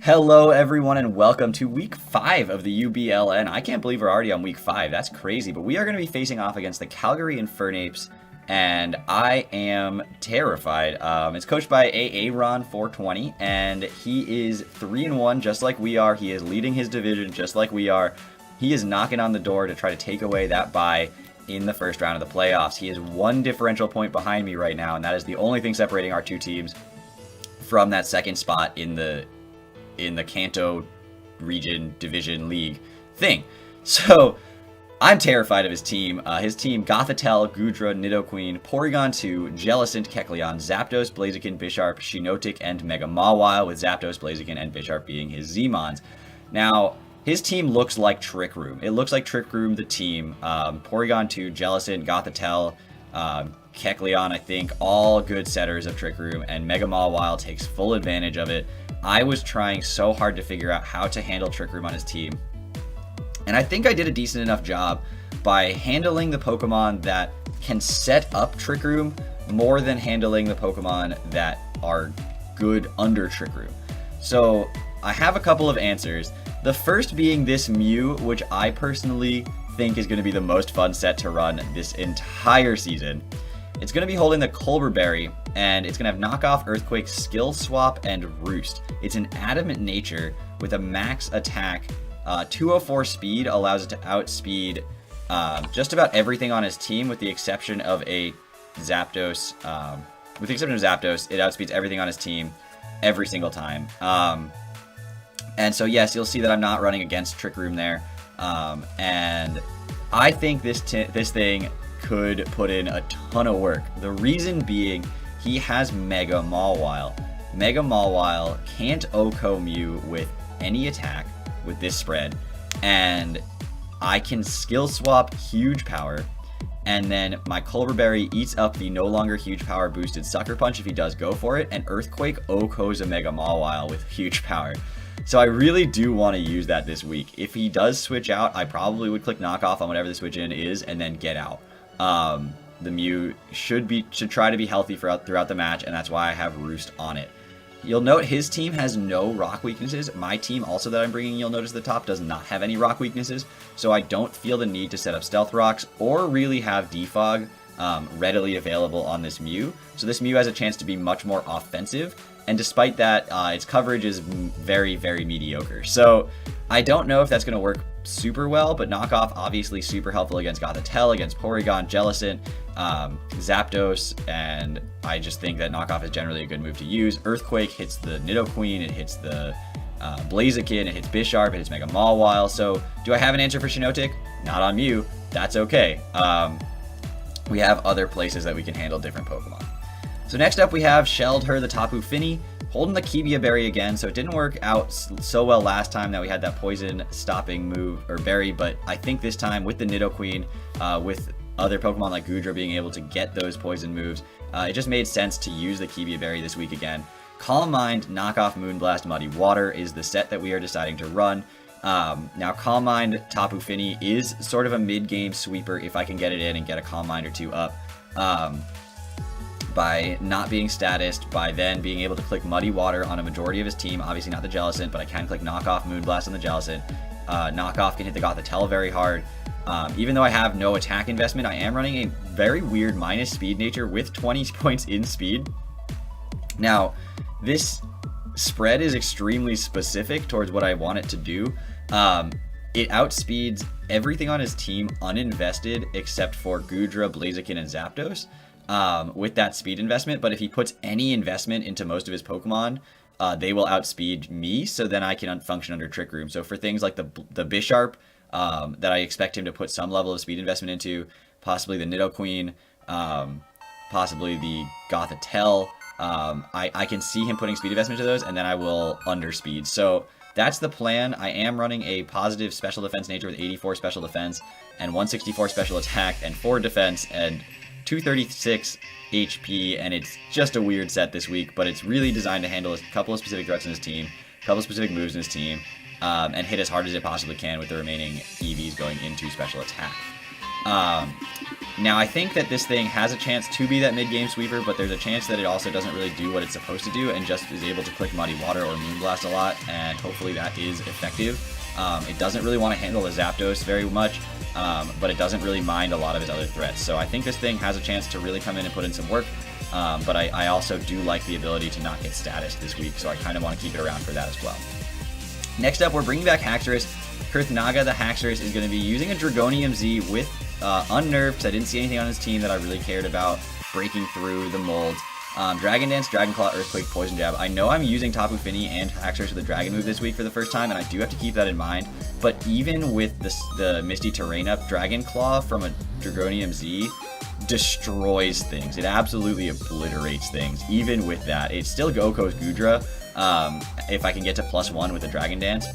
Hello, everyone, and welcome to week 5 of the UBLN. I can't believe we're already on week 5. That's crazy, but we are going to be facing off against the Calgary Infernapes, and I am terrified. It's coached by Aaron420, and he is 3-1 just like we are. He is leading his division just like we are. He is knocking on the door to try to take away that bye in the first round of the playoffs. He is one differential point behind me right now, and that is the only thing separating our two teams from that second spot in the Kanto region division league thing. So I'm terrified of his team. His team: Gothatel, Gudra, Nidoqueen, Porygon 2, Jellicent, Kecleon, Zapdos, Blaziken, Bisharp, Shiinotic, and Mega Mawile, with Zapdos, Blaziken, and Bisharp being his Z-Mons. Now, his team looks like Trick Room. It looks like Trick Room, the team. Porygon 2, Jellicent, Gothatel, Kecleon, I think, all good setters of Trick Room, and Mega Mawile takes full advantage of it. I was trying so hard to figure out how to handle Trick Room on his team, and I think I did a decent enough job by handling the Pokemon that can set up Trick Room more than handling the Pokemon that are good under Trick Room. So I have a couple of answers. The first being this Mew, which I personally think is going to be the most fun set to run this entire season. It's going to be holding the Colbur Berry, and it's going to have Knockoff, Earthquake, Skill Swap, and Roost. It's an Adamant Nature with a max attack. 204 speed allows it to outspeed just about everything on his team, with the exception of a Zapdos. With the exception of Zapdos, it outspeeds everything on his team every single time. And so yes, you'll see that I'm not running against Trick Room there. And I think this thing could put in a ton of work. The reason being, he has Mega Mawile. Mega Mawile can't OHKO Mew with any attack with this spread, and I can skill swap Huge Power, and then my Colbur Berry eats up the no longer Huge Power boosted Sucker Punch if he does go for it, and Earthquake OHKOs a Mega Mawile with Huge Power. So I really do want to use that this week. If he does switch out, I probably would click knockoff on whatever the switch in is and then get out. The Mew should try to be healthy throughout the match, and that's why I have Roost on it. You'll note his team has no rock weaknesses. My team also that I'm bringing, you'll notice at the top, does not have any rock weaknesses, so I don't feel the need to set up Stealth Rocks or really have Defog readily available on this Mew. So this Mew has a chance to be much more offensive, and despite that, its coverage is very, very mediocre. So I don't know if that's going to work super well, but Knockoff obviously super helpful against Gothatel, against Porygon, Jellicent, Zapdos, and I just think that Knockoff is generally a good move to use. Earthquake hits the Nidoqueen, it hits the Blaziken, it hits Bisharp, it hits Mega Mawile. So do I have an answer for Shiinotic? Not on Mew. That's okay. We have other places that we can handle different Pokemon. So next up we have Shelled Her, the Tapu Fini, holding the Kibia Berry again. So it didn't work out so well last time that we had that poison stopping move or berry, but I think this time with the Nidoqueen, with other Pokemon like Gudra being able to get those poison moves, it just made sense to use the Kibia Berry this week again. Calm Mind, Knockoff, Moonblast, Muddy Water is the set that we are deciding to run. Now Calm Mind Tapu Fini is sort of a mid-game sweeper if I can get it in and get a Calm Mind or two up. By not being statused, by then being able to click Muddy Water on a majority of his team, obviously not the Jellicent, but I can click Knockoff, Moonblast on the Jellicent. Knockoff can hit the Gothatel very hard. Even though I have no attack investment, I am running a very weird minus speed nature with 20 points in speed. Now, this spread is extremely specific towards what I want it to do. It outspeeds everything on his team uninvested except for Gudra, Blaziken, and Zapdos. With that speed investment, but if he puts any investment into most of his Pokemon, they will outspeed me, so then I can function under Trick Room. So for things like the Bisharp, that I expect him to put some level of speed investment into, possibly the Nidoqueen, possibly the Gothatel, I can see him putting speed investment into those, and then I will underspeed. So that's the plan. I am running a positive special defense nature with 84 special defense and 164 special attack and 4 defense and 236 HP, and it's just a weird set this week, but it's really designed to handle a couple of specific threats in his team, a couple of specific moves in his team, and hit as hard as it possibly can with the remaining EVs going into special attack. Now, I think that this thing has a chance to be that mid-game sweeper, but there's a chance that it also doesn't really do what it's supposed to do and just is able to click Muddy Water or Moonblast a lot, and hopefully that is effective. It doesn't really want to handle the Zapdos very much, but it doesn't really mind a lot of his other threats. So I think this thing has a chance to really come in and put in some work, but I also do like the ability to not get status this week, so I kind of want to keep it around for that as well. Next up, we're bringing back Haxorus. Kurthnaga, the Haxorus, is going to be using a Dragonium Z with Unnerved, because I didn't see anything on his team that I really cared about breaking through the mold. Dragon Dance, Dragon Claw, Earthquake, Poison Jab. I know I'm using Tapu Fini and Haxorus with the Dragon move this week for the first time, and I do have to keep that in mind. But even with the Misty Terrain up, Dragon Claw from a Dragonium Z destroys things. It absolutely obliterates things. Even with that, it still Goko's Gudra if I can get to +1 with the Dragon Dance.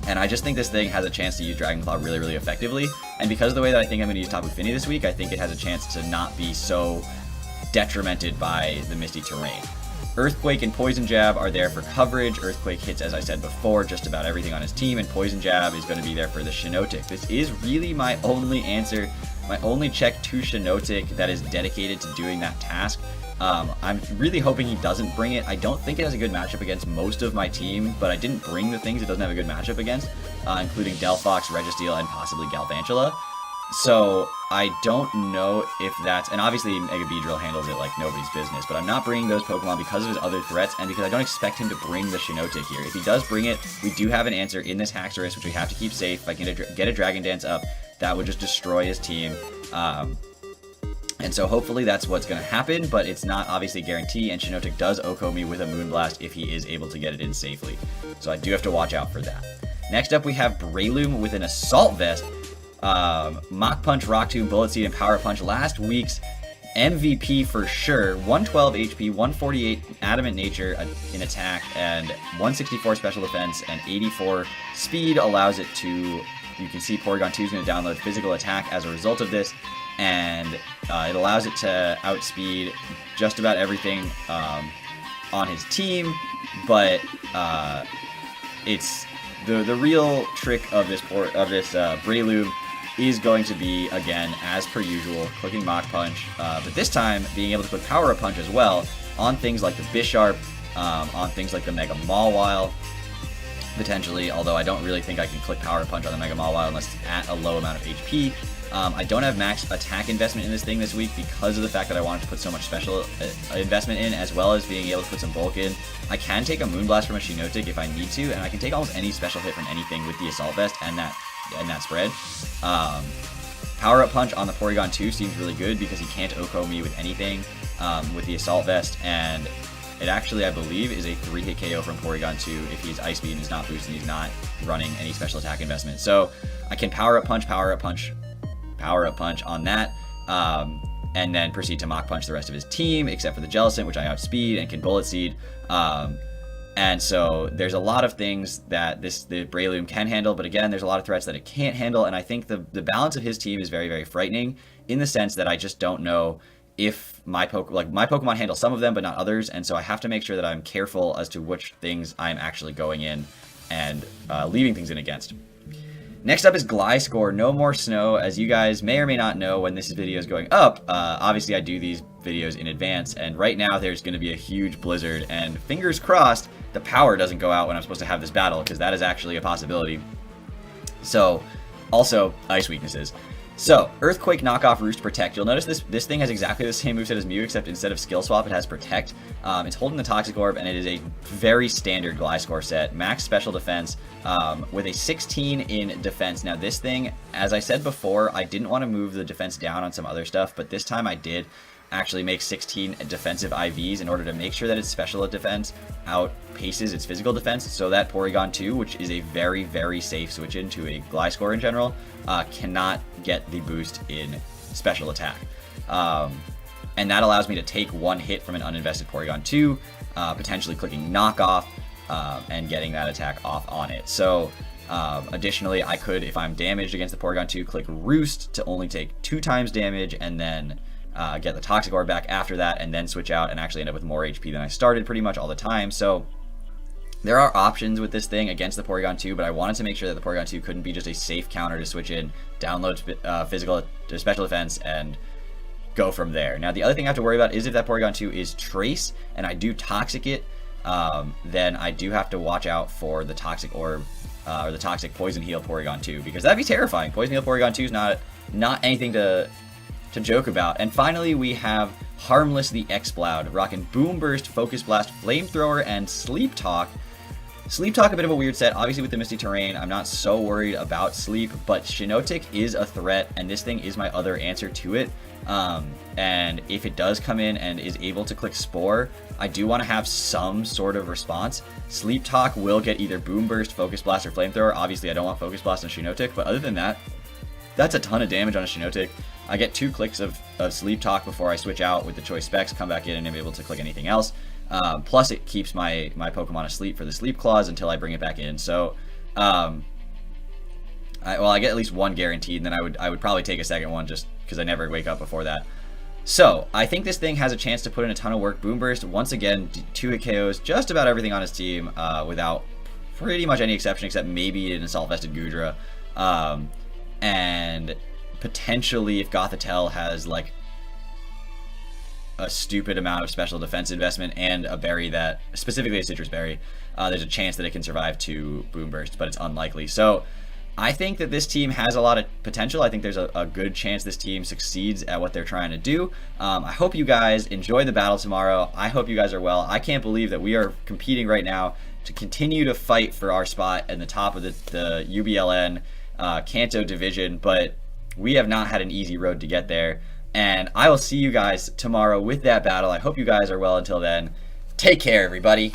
And I just think this thing has a chance to use Dragon Claw really, really effectively. And because of the way that I think I'm going to use Tapu Fini this week, I think it has a chance to not be so detrimented by the Misty Terrain. Earthquake and Poison Jab are there for coverage. Earthquake hits, as I said before, just about everything on his team, and Poison Jab is going to be there for the Shiinotic. This is really my only answer, my only check to Shiinotic that is dedicated to doing that task. I'm really hoping he doesn't bring it. I don't think it has a good matchup against most of my team, but I didn't bring the things it doesn't have a good matchup against, including Delphox, Registeel, and possibly Galvantula. So I don't know if that's, and obviously Mega Beedrill handles it like nobody's business, but I'm not bringing those Pokemon because of his other threats and because I don't expect him to bring the Shiinotic here. If he does bring it, we do have an answer in this Haxorus, which we have to keep safe. If I can get a Dragon Dance up, that would just destroy his team. And so hopefully that's what's going to happen, but it's not obviously a guarantee, and Shiinotic does OHKO me with a Moonblast if he is able to get it in safely. So I do have to watch out for that. Next up, we have Breloom with an Assault Vest. Mach Punch, Rock Tomb, Bullet Seed, and Power Punch. Last week's MVP for sure. 112 HP, 148 Adamant Nature in attack, and 164 special defense, and 84 speed allows it to, you can see Porygon 2 is going to download physical attack as a result of this, and it allows it to outspeed just about everything on his team, but it's the real trick of this Breloom is going to be, again, as per usual, clicking Mach Punch, but this time being able to click Power Up Punch as well on things like the Bisharp, on things like the Mega Mawile, potentially, although I don't really think I can click Power Up Punch on the Mega Mawile unless it's at a low amount of HP. I don't have max attack investment in this thing this week because of the fact that I wanted to put so much special investment in, as well as being able to put some bulk in. I can take a Moonblast from a Shiinotic if I need to, and I can take almost any special hit from anything with the Assault Vest and that spread. Power Up Punch on the Porygon 2 seems really good because he can't OHKO me with anything with the Assault Vest, and it actually, I believe, is a 3-hit KO from Porygon 2 if he's Ice Beam and he's not boosted and he's not running any special attack investment. So I can Power Up Punch, Power Up Punch, Power Up Punch on that, and then proceed to Mach Punch the rest of his team, except for the Jellicent, which I outspeed and can Bullet Seed. And so there's a lot of things that the Breloom can handle, but again, there's a lot of threats that it can't handle, and I think the balance of his team is very, very frightening in the sense that I just don't know if my Pokemon handle some of them, but not others, and so I have to make sure that I'm careful as to which things I'm actually going in and leaving things in against. Next up is Gliscor, No More Snow. As you guys may or may not know, when this video is going up, obviously I do these videos in advance, and right now there's going to be a huge blizzard, and fingers crossed the power doesn't go out when I'm supposed to have this battle, because that is actually a possibility. So, also, ice weaknesses. So, Earthquake, Knockoff, Roost, Protect. You'll notice this thing has exactly the same moveset as Mew, except instead of Skill Swap, it has Protect. It's holding the Toxic Orb, and it is a very standard Gliscor set. Max Special Defense with a 16 in Defense. Now, this thing, as I said before, I didn't want to move the defense down on some other stuff, but this time I did actually make 16 defensive IVs in order to make sure that its special defense outpaces its physical defense, so that Porygon 2, which is a very, very safe switch into a Gliscor in general, cannot get the boost in special attack. And that allows me to take one hit from an uninvested Porygon 2, potentially clicking Knockoff, and getting that attack off on it. So additionally, I could, if I'm damaged against the Porygon 2, click Roost to only take 2 times damage, and then get the Toxic Orb back after that, and then switch out and actually end up with more HP than I started pretty much all the time. So There are options with this thing against the Porygon 2, but I wanted to make sure that the Porygon 2 couldn't be just a safe counter to switch in, download physical to special defense, and go from there. Now, the other thing I have to worry about is if that Porygon 2 is Trace, and I do Toxic it, then I do have to watch out for the Toxic Orb, or the Toxic Poison Heal Porygon 2, because that'd be terrifying. Poison Heal Porygon 2 is not anything to joke about. And finally, we have Harmless the Exploud, rocking Boom Burst, Focus Blast, Flamethrower, and Sleep Talk. Sleep Talk, a bit of a weird set. Obviously, with the Misty Terrain, I'm not so worried about Sleep, but Shiinotic is a threat, and this thing is my other answer to it. And if it does come in and is able to click Spore, I do want to have some sort of response. Sleep Talk will get either Boom Burst, Focus Blast, or Flamethrower. Obviously, I don't want Focus Blast on Shiinotic, but other than that, that's a ton of damage on a Shiinotic. I get 2 clicks of Sleep Talk before I switch out with the choice specs, come back in, and I'm able to click anything else. Plus, it keeps my Pokemon asleep for the Sleep Claws until I bring it back in. So, I get at least 1 guaranteed, and then I would probably take a second one just because I never wake up before that. So, I think this thing has a chance to put in a ton of work. Boom Burst, once again, 2-hit KOs just about everything on his team without pretty much any exception except maybe an Assault-Vested Goodra. And potentially, if Gothitelle has, like, a stupid amount of special defense investment and a berry that, specifically a citrus berry, there's a chance that it can survive to Boom Burst, but it's unlikely. So I think that this team has a lot of potential. I think there's a good chance this team succeeds at what they're trying to do. I hope you guys enjoy the battle tomorrow. I hope you guys are well. I can't believe that we are competing right now to continue to fight for our spot in the top of the UBLN Kanto division, but we have not had an easy road to get there. And I will see you guys tomorrow with that battle. I hope you guys are well until then. Take care, everybody.